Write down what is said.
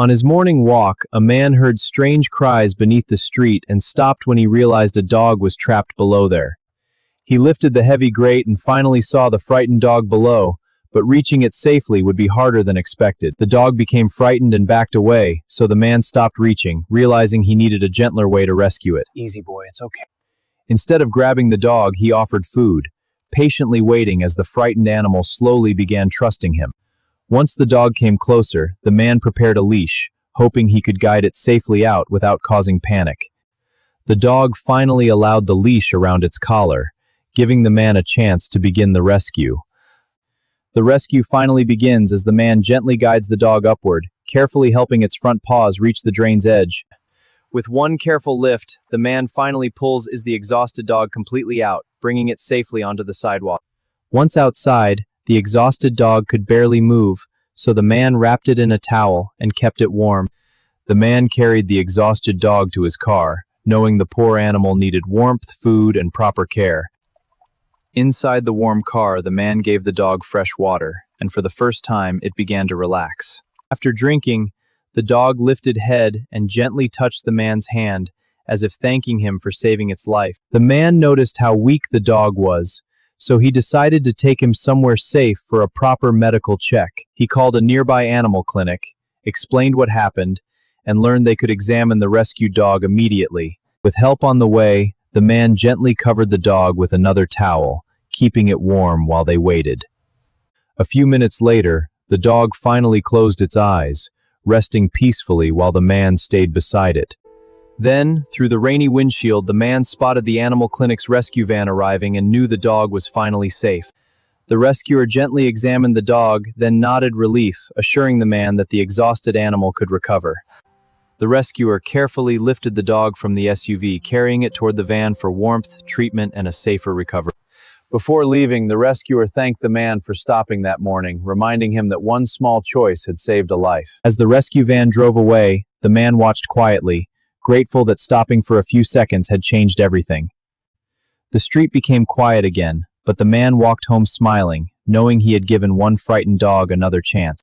On his morning walk, a man heard strange cries beneath the street and stopped when he realized a dog was trapped below there. He lifted the heavy grate and finally saw the frightened dog below, but reaching it safely would be harder than expected. The dog became frightened and backed away, so the man stopped reaching, realizing he needed a gentler way to rescue it. Easy, boy, it's okay. Instead of grabbing the dog, he offered food, patiently waiting as the frightened animal slowly began trusting him. Once the dog came closer, the man prepared a leash, hoping he could guide it safely out without causing panic. The dog finally allowed the leash around its collar, giving the man a chance to begin the rescue. The rescue finally begins as the man gently guides the dog upward, carefully helping its front paws reach the drain's edge. With one careful lift, the man finally pulls the exhausted dog completely out, bringing it safely onto the sidewalk. Once outside, the exhausted dog could barely move, so the man wrapped it in a towel and kept it warm. The man carried the exhausted dog to his car, knowing the poor animal needed warmth, food, and proper care. Inside the warm car, the man gave the dog fresh water, and for the first time, it began to relax. After drinking, the dog lifted head and gently touched the man's hand, as if thanking him for saving its life. The man noticed how weak the dog was, so he decided to take him somewhere safe for a proper medical check. He called a nearby animal clinic, explained what happened, and learned they could examine the rescued dog immediately. With help on the way, the man gently covered the dog with another towel, keeping it warm while they waited. A few minutes later, the dog finally closed its eyes, resting peacefully while the man stayed beside it. Then, through the rainy windshield, the man spotted the animal clinic's rescue van arriving and knew the dog was finally safe. The rescuer gently examined the dog, then nodded relief, assuring the man that the exhausted animal could recover. The rescuer carefully lifted the dog from the SUV, carrying it toward the van for warmth, treatment, and a safer recovery. Before leaving, the rescuer thanked the man for stopping that morning, reminding him that one small choice had saved a life. As the rescue van drove away, the man watched quietly, grateful that stopping for a few seconds had changed everything. The street became quiet again, but the man walked home smiling, knowing he had given one frightened dog another chance.